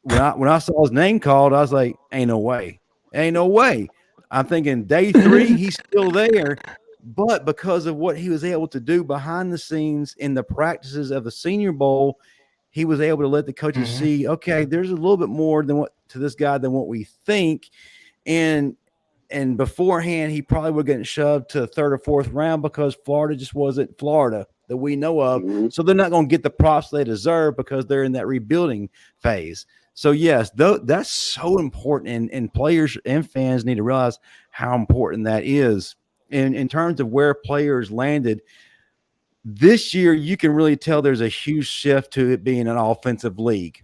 when I saw his name called, I was like, ain't no way. Ain't no way. I'm thinking day 3, he's still there. But because of what he was able to do behind the scenes in the practices of the Senior Bowl, he was able to let the coaches see, okay, there's a little bit more than to this guy than what we think. And beforehand, he probably would get shoved to the 3rd or 4th round because Florida just wasn't Florida that we know of. So they're not going to get the props they deserve because they're in that rebuilding phase. So, yes, that's so important. And players and fans need to realize how important that is. In terms of where players landed, this year you can really tell there's a huge shift to it being an offensive league.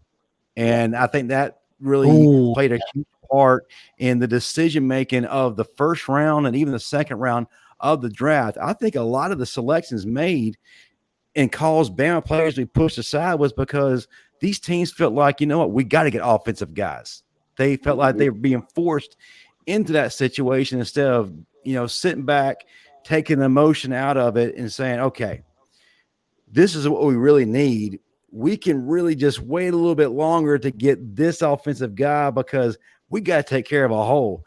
And I think that really played a huge part in the decision-making of the first round and even the second round of the draft. I think a lot of the selections made and caused Bama players to be pushed aside was because these teams felt like, you know what, we got to get offensive guys. They felt like they were being forced into that situation instead of, sitting back, taking the emotion out of it and saying, okay, this is what we really need. We can really just wait a little bit longer to get this offensive guy because we got to take care of a whole.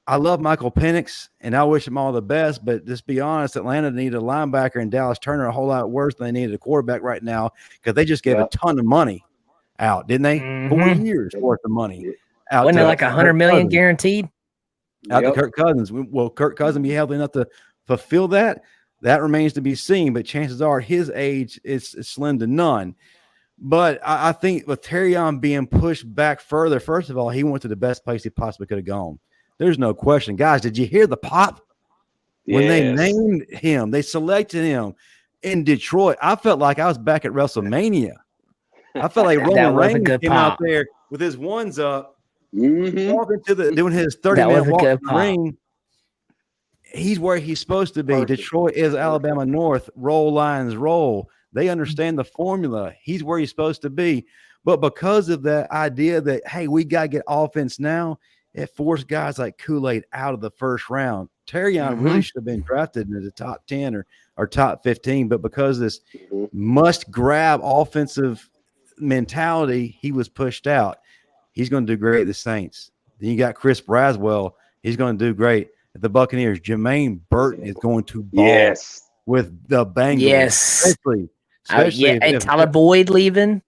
I love Michael Penix, and I wish him all the best, but just be honest, Atlanta needed a linebacker and Dallas Turner a whole lot worse than they needed a quarterback right now because they just gave a ton of money out, didn't they? 4 years worth of money. Out. Wasn't it like $100 million guaranteed? Out to Kirk Cousins. Will Kirk Cousins be healthy enough to fulfill that? That remains to be seen, but chances are at his age is slim to none. But I think with Terrion being pushed back further, first of all, he went to the best place he possibly could have gone. There's no question. Guys, did you hear the pop? When they named him, they selected him in Detroit. I felt like I was back at WrestleMania. I felt like Roman Reigns came out there with his ones up, walking to doing his 30-minute walk to the ring. He's where he's supposed to be. Perfect. Detroit is Alabama North. Roll Lions roll. They understand the formula. He's where he's supposed to be. But because of that idea that, hey, we got to get offense now, it forced guys like Kool-Aid out of the first round. Terrion really should have been drafted into the top 10 or top 15. But because this must-grab offensive mentality, he was pushed out. He's going to do great at the Saints. Then you got Chris Braswell. He's going to do great at the Buccaneers. Jermaine Burton is going to ball with the Bengals. Yes. Especially and Tyler Boyd leaving.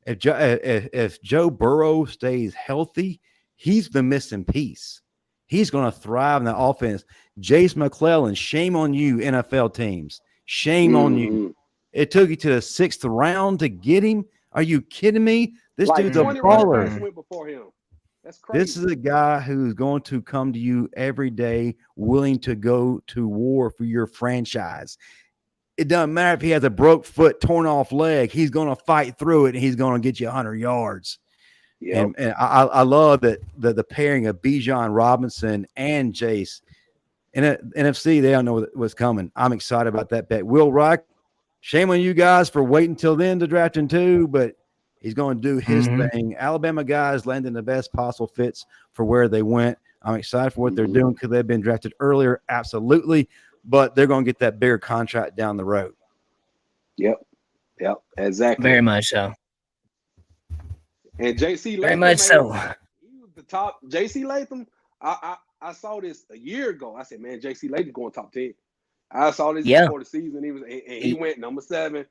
If Joe Burrow stays healthy, he's the missing piece. He's going to thrive in the offense. Jace McClellan, shame on you, NFL teams. Shame on you. It took you to the 6th round to get him. Are you kidding me? This dude's a baller. Went before him. That's crazy. This is a guy who's going to come to you every day, willing to go to war for your franchise. It doesn't matter if he has a broke foot, torn off leg. He's going to fight through it, and he's going to get you 100 yards. Yep. And I love that the pairing of Bijan Robinson and Jace. And at NFC, they don't know what's coming. I'm excited about that bet. Will Reich, shame on you guys for waiting till then to draft him too, but he's going to do his thing. Alabama guys landing the best possible fits for where they went. I'm excited for what they're doing because they've been drafted earlier, absolutely, but they're going to get that bigger contract down the road. Yep, exactly. Very much so. And JC Latham, very much so. He was the top. JC Latham, I saw this a year ago. I said, man, JC Latham going top 10. I saw this before the season. He went number 7.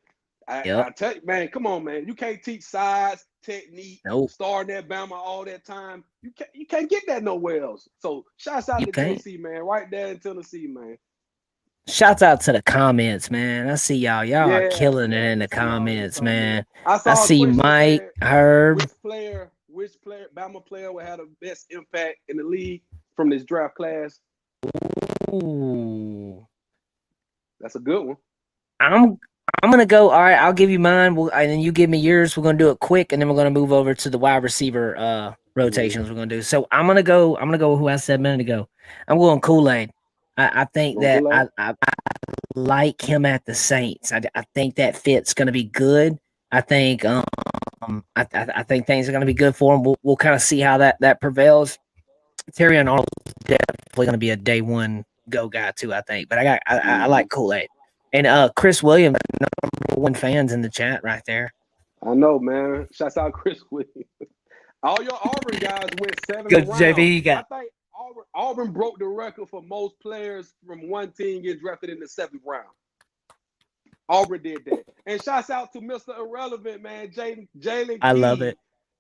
I tell you, man, come on, man. You can't teach size, technique, starting at Bama all that time. You can't get that nowhere else. So shouts out to JC, man, right there in Tennessee, man. Shouts out to the comments, man. I see y'all. Y'all are killing it in the comments, man. I see Mike, Herb. Which player, Bama player would have the best impact in the league from this draft class? Ooh. That's a good one. I'm gonna go. All right, I'll give you mine. And then you give me yours. We're gonna do it quick, and then we're gonna move over to the wide receiver rotations. We're gonna do. So I'm gonna go who I said a minute ago. I'm going Kool-Aid. I think that I like him at the Saints. I think that fit's gonna be good. I think I think things are gonna be good for him. We'll kind of see how that prevails. Terrion Arnold is definitely gonna be a day one go guy too. I think, but I like Kool-Aid. And Chris Williams, number 1 fans in the chat right there. I know, man. Shouts out Chris Williams. All your Auburn guys went 7th Good round. JV, I think Auburn broke the record for most players from one team get drafted in the 7th round. Auburn did that. And shouts out to Mr. Irrelevant, man, Jalen. I love it.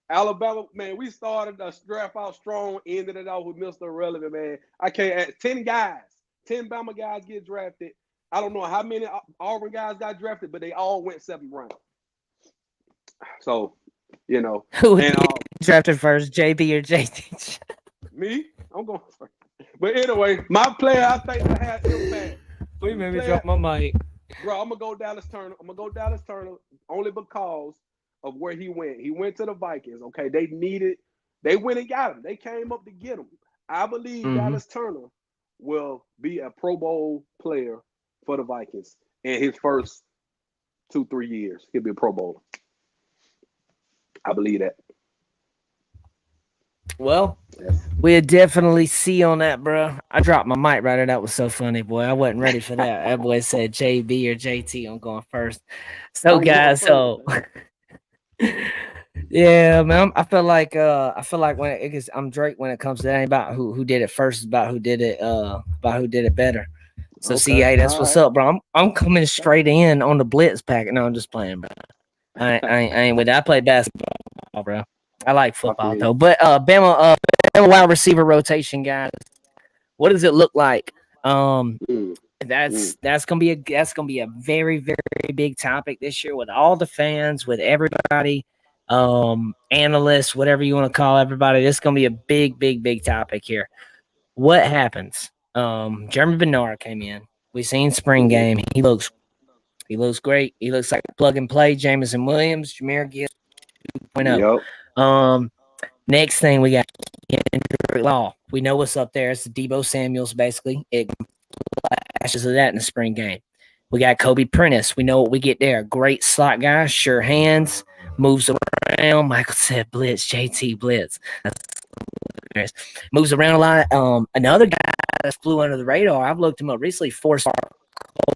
Alabama, man, we started the draft out strong, ended it out with Mr. Irrelevant, man. I can't add 10 Bama guys get drafted. I don't know how many Auburn guys got drafted, but they all went 7th round. So, you know. Who drafted first, JB or JT? Me? I'm going first. But anyway, my player I think will have impact. We made me drop my mic. Bro, I'm going to go Dallas Turner only because of where he went. He went to the Vikings, okay? They went and got him. They came up to get him. I believe Dallas Turner will be a Pro Bowl player for the Vikings in his first 2-3 years. He'll be a Pro Bowler. I believe that. Well, we'll definitely see on that, bro. I dropped my mic right there. That was so funny, boy. I wasn't ready for that. That boy said JB or JT. I'm going first. So, guys, yeah, man. I feel like when I'm Drake when it comes to that. Ain't about who did it first, it's about who did it better. So, hey, that's what's up, bro. I'm coming straight in on the blitz packet. No, I'm just playing, bro. I ain't with that. I play basketball, bro. I like football though. But Bama wide receiver rotation, guys. What does it look like? That's gonna be a very, very big topic this year with all the fans, with everybody, analysts, whatever you want to call everybody. This is gonna be a big, big, big topic here. What happens? Jermaine Bernard came in. We seen spring game. He looks great. He looks like plug and play. Jameson Williams, Jameer Gibbs 2.0. Next thing we got Kendrick Law. We know what's up there. It's the Debo Samuels, basically. It flashes of that in the spring game. We got Kobe Prentice. We know what we get there. Great slot guy, sure hands, moves around. Michael said blitz, JT blitz. Moves around a lot. Another guy that flew under the radar, I've looked him up recently, 4-star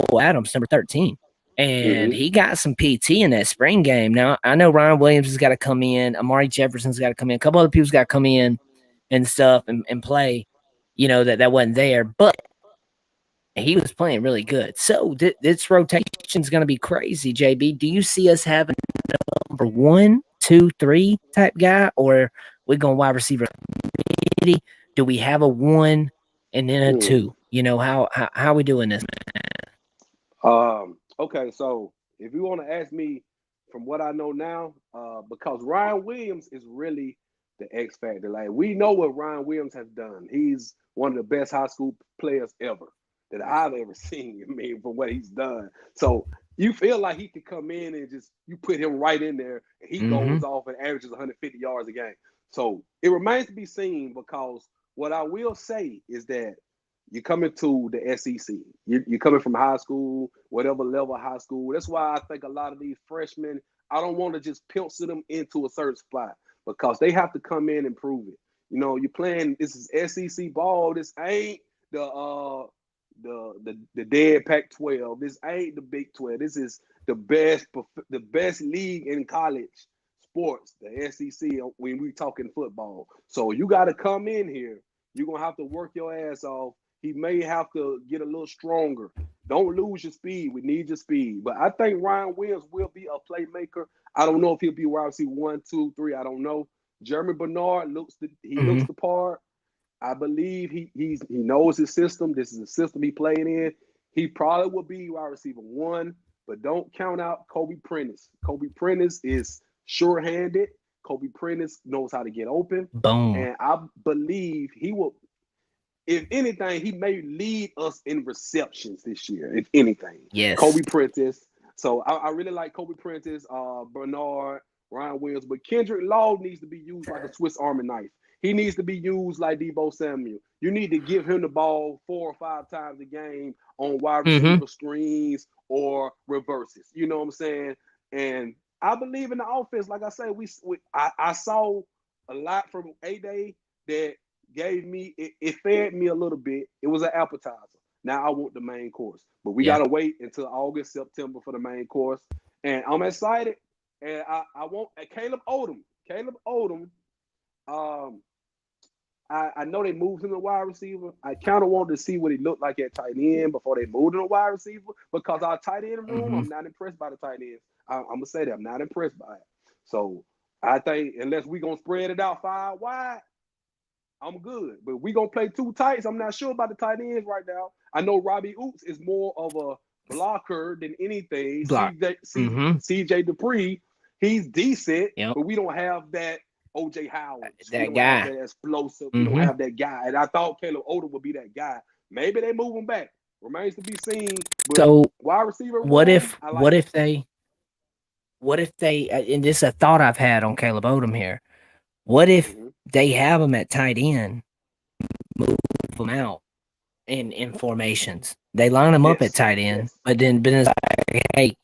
Cole Adams, number 13. And he got some PT in that spring game. Now, I know Ryan Williams has got to come in. Amari Jefferson's got to come in. A couple other people's got to come in and stuff and play, that wasn't there. But he was playing really good. So this rotation is going to be crazy, JB. Do you see us having number 1, 2, 3 type guy? Or we going wide receiver? Do we have a 1 and then a 2? How are we doing this? Okay, so if you want to ask me from what I know now, because Ryan Williams is really the X factor. Like, we know what Ryan Williams has done. He's one of the best high school players ever that I've ever seen. I mean, for what he's done. So you feel like he could come in and just you put him right in there, and he goes off and averages 150 yards a game. So it remains to be seen, because what I will say is that you're coming to the SEC. You're coming from high school, whatever level of high school. That's why I think a lot of these freshmen, I don't want to just pencil them into a certain spot, because they have to come in and prove it. You're playing, this is SEC ball. This ain't the the dead Pac-12. This ain't the Big 12. This is the best league in college sports, the SEC, when we talking football. So you got to come in here. You're going to have to work your ass off. He may have to get a little stronger. Don't lose your speed. We need your speed. But I think Ryan Williams will be a playmaker. I don't know if he'll be wide receiver 1, 2, 3. I don't know. Jeremy Bernard looks the part. I believe he knows his system. This is a system he played in. He probably will be wide receiver 1, but don't count out Kobe Prentice. Kobe Prentice is sure-handed. Kobe Prentice knows how to get open. Boom. And I believe he will, if anything, he may lead us in receptions this year, if anything. Yes. Kobe Prentice. So I really like Kobe Prentice, Bernard, Ryan Williams. But Kendrick Law needs to be used like a Swiss Army knife. He needs to be used like DeBoer Samuel. You need to give him the ball 4 or 5 times a game on wide receiver screens or reverses. You know what I'm saying? And I believe in the offense. Like I said, I saw a lot from A-Day that gave me, it fed me a little bit. It was an appetizer. Now I want the main course. But we got to wait until August, September for the main course. And I'm excited. And I want Caleb Odom. I know they moved him to wide receiver. I kind of wanted to see what he looked like at tight end before they moved him to wide receiver, because our tight end room, I'm not impressed by the tight ends. I'm going to say that. I'm not impressed by it. So I think unless we're going to spread it out 5 wide, I'm good. But we're going to play 2 tights. I'm not sure about the tight ends right now. I know Robbie Oops is more of a blocker than anything. CJ Dupree, he's decent, but we don't have that OJ Howard. That guy. That explosive. We don't have that guy. And I thought Caleb Odom would be that guy. Maybe they move him back. Remains to be seen. But so wide receiver. What if they, and this is a thought I've had on Caleb Odom here. What if they have him at tight end, move him out in formations? They line him up at tight end, but then it's like, hey,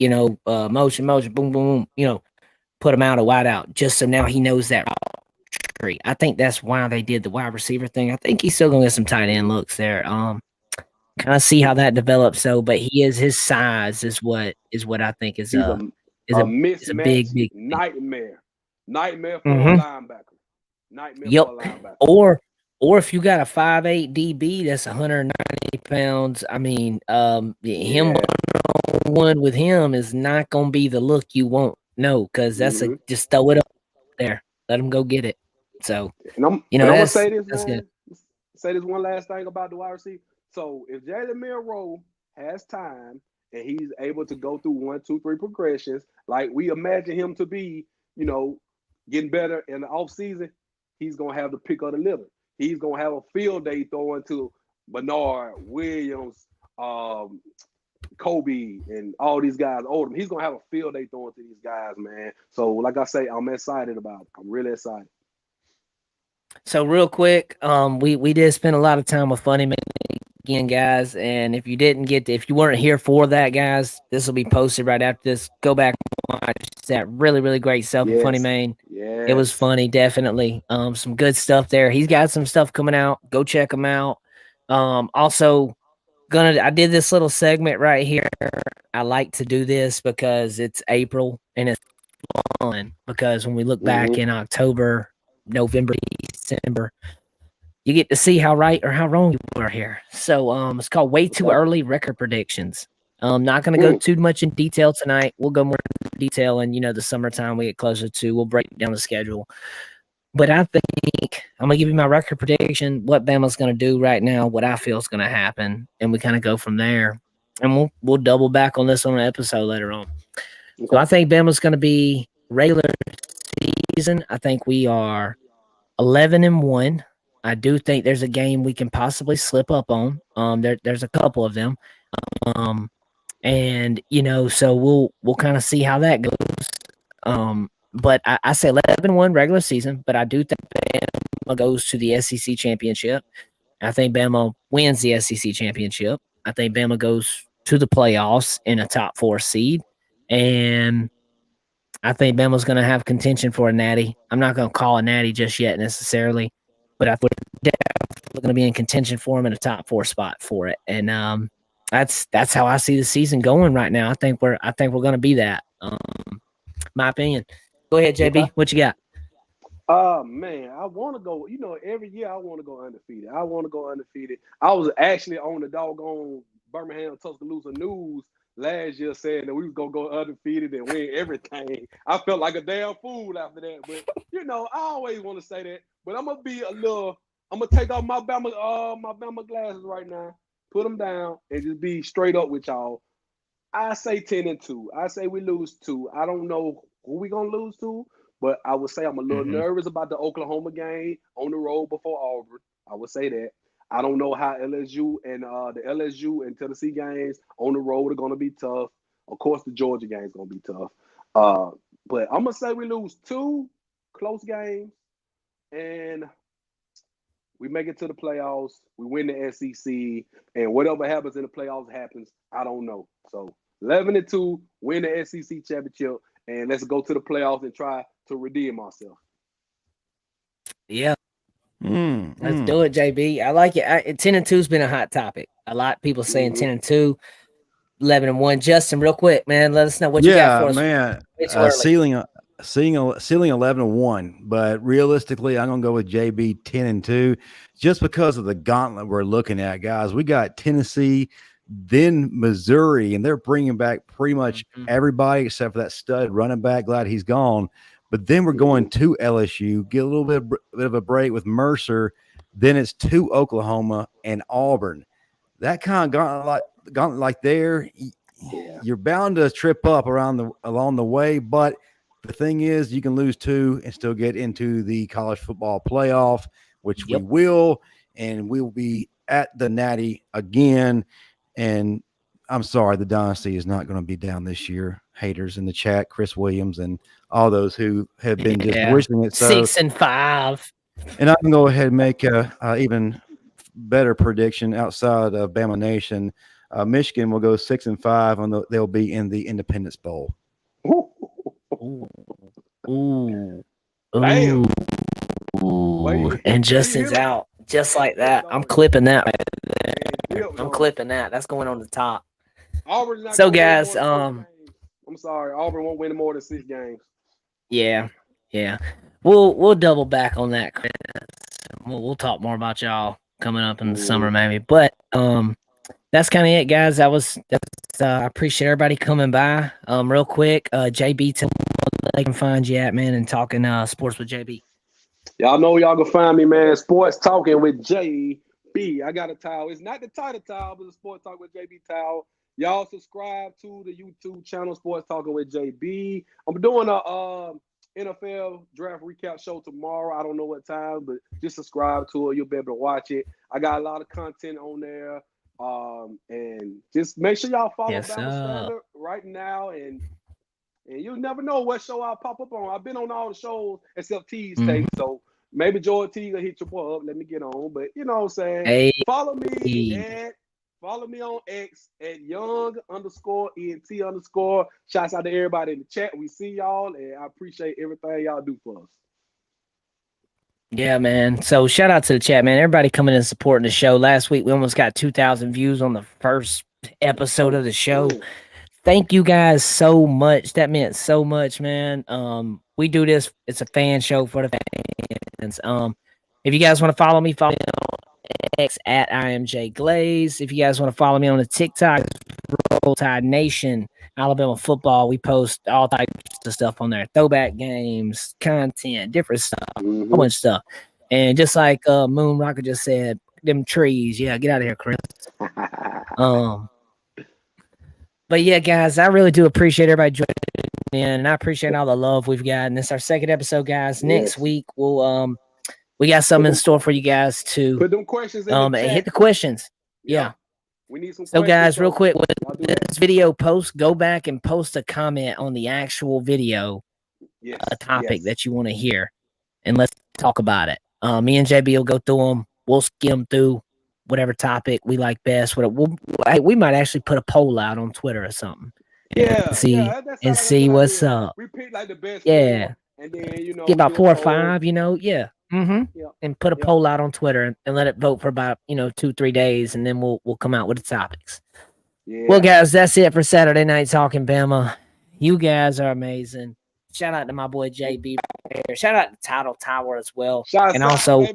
motion, boom, boom, put him out a wide out, just so now he knows that tree. I think that's why they did the wide receiver thing. I think he's still gonna get some tight end looks there. Kind of see how that develops. So, but his size is what I think is a big nightmare for a linebacker. For a linebacker. Or if you got a 5'8" DB that's 190 pounds, I mean, him one with him is not gonna be the look you want. No, because that's just throw it up there, let him go get it. So, I'm gonna say this, man. Say this one last thing about the wide receiver. So if Jalen Milroe has time and he's able to go through 1, 2, 3 progressions, like we imagine him to be, getting better in the offseason, he's gonna have the pick of the litter. He's gonna have a field day throwing to Bernard, Williams, Kobe, and all these guys. Odom. He's gonna have a field day throwing to these guys, man. So, like I say, I'm excited about it. I'm really excited. So, real quick, we did spend a lot of time with Funnymaine again, guys. And if you weren't here for that, guys, this will be posted right after this. Go back and watch that really, really great stuff with Funnymaine. Yes. It was funny, definitely. Some good stuff there. He's got some stuff coming out. Go check him out. Also, I did this little segment right here. I like to do this because it's April and it's fun, because when we look back in October, November, December, you get to see how right or how wrong you were here. So it's called Way Too Early Record Predictions. I'm not going to go too much in detail tonight. We'll go more into detail in, the summertime we get closer to. We'll break down the schedule. But I think I'm going to give you my record prediction, what Bama's going to do right now, what I feel is going to happen, and we kind of go from there. And we'll double back on this on an episode later on. Okay. So I think Bama's going to be regular season. I think we are 11-1. I do think there's a game we can possibly slip up on. There's a couple of them. And so we'll kind of see how that goes. But I say 11-1 regular season, but I do think Bama goes to the SEC championship. I think Bama wins the SEC championship. I think Bama goes to the playoffs in a top 4 seed. And I think Bama's going to have contention for a natty. I'm not going to call a natty just yet necessarily, but I think going to be in contention for him in a top 4 spot for it. And that's how I see the season going right now. I think we're going to be that. My opinion. Go ahead, JB. Okay. What you got? Man, I want to go. Every year I want to go undefeated. I was actually on the doggone Birmingham Tuscaloosa News last year saying that we was gonna go undefeated and win everything. I felt like a damn fool after that, but I always want to say that. But I'm gonna take off my Bama glasses right now, put them down, and just be straight up with y'all. I say 10-2. I say we lose 2. I don't know who we gonna lose to, but I would say I'm a little nervous about the Oklahoma game on the road before Auburn. I would say that. I don't know how LSU and the LSU and Tennessee games on the road are going to be tough. Of course, the Georgia game is going to be tough. But I'm going to say we lose 2 close games, and we make it to the playoffs. We win the SEC, and whatever happens in the playoffs happens. I don't know. So 11-2, win the SEC championship, and let's go to the playoffs and try to redeem ourselves. Yeah. Let's do it, JB. I like it. 10-2 has been a hot topic. A lot of people saying 10-2, 11-1. Justin, real quick, man, let us know what you got for us. Man, ceiling 11-1, but realistically, I'm gonna go with JB 10-2, just because of the gauntlet we're looking at, guys. We got Tennessee, then Missouri, and they're bringing back pretty much everybody except for that stud running back. Glad he's gone. But then we're going to LSU, get a little bit of a break with Mercer. Then it's to Oklahoma and Auburn. That kind of gauntlet like there, you're bound to trip up along the way. But the thing is, you can lose 2 and still get into the college football playoff, which we will, and we will be at the Natty again. And I'm sorry, the dynasty is not going to be down this year. Haters in the chat, Chris Williams, and all those who have been just wishing it. So 6-5. And I can go ahead and make a even better prediction outside of Bama Nation. Michigan will go 6-5, they'll be in the Independence Bowl. Ooh. And Justin's out just like that. I'm clipping that. I'm clipping that. That's going on the top. So, guys, I'm sorry, Auburn won't win more than 6 games. Yeah. We'll double back on that, Chris. We'll talk more about y'all coming up in the summer, maybe. But that's kind of it, guys. I appreciate everybody coming by. Real quick, JB, tell me where they can find you at, man, and talking sports with JB. Y'all know y'all can find me, man. Sports Talking with JB. I got a towel. It's not the title towel, but the Sports Talk with JB towel. Y'all subscribe to the YouTube channel, Sports Talking with JB. I'm doing a NFL draft recap show tomorrow. I don't know what time, but just subscribe to it. You'll be able to watch it. I got a lot of content on there. And just make sure y'all follow Bama Standard right now. And you'll never know what show I'll pop up on. I've been on all the shows except T's Take. So maybe Joy T will hit your boy up. Let me get on. But you know what I'm saying? Hey. Follow me on X at young_ENT_. Shouts out to everybody in the chat. We see y'all, and I appreciate everything y'all do for us. Yeah, man. So shout out to the chat, man. Everybody coming and supporting the show. Last week, we almost got 2,000 views on the first episode of the show. Thank you guys so much. That meant so much, man. We do this. It's a fan show for the fans. If you guys want to follow me on X at IMJGlaze. If you guys want to follow me on the TikTok, Roll Tide Nation, Alabama football. We post all types of stuff on there. Throwback games, content, different stuff, a whole bunch of stuff. And just like Moon Rocker just said, them trees. Yeah, get out of here, Chris. But yeah, guys, I really do appreciate everybody joining in, and I appreciate all the love we've got. And this is our second episode, guys. Next week we'll we got something in store for you guys to put them questions in the chat. Hit the questions. Yeah. We need some questions. So guys, real quick, with this video post, go back and post a comment on the actual video, a topic that you want to hear, and let's talk about it. Me and JB will go through them. We'll skim through whatever topic we like best. We might actually put a poll out on Twitter or something. See what's up. We pick like the best. Yeah. And then get about 4 or 5. Yeah. And put a poll out on Twitter and let it vote for about 2-3 days, and then we'll come out with the topics. Yeah. Well, guys, that's it for Saturday Night Talking Bama. You guys are amazing. Shout out to my boy JB right here. Shout out to Title Tower as well. And also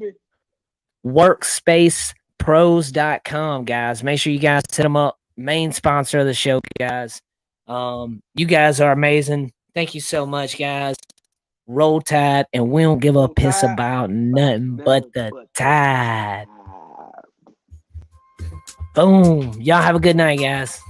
workspacepros.com, guys. Make sure you guys hit them up. Main sponsor of the show, guys. You guys are amazing. Thank you so much, guys. Roll Tide, and we don't give a piss about nothing but the Tide. Boom. Y'all have a good night, guys.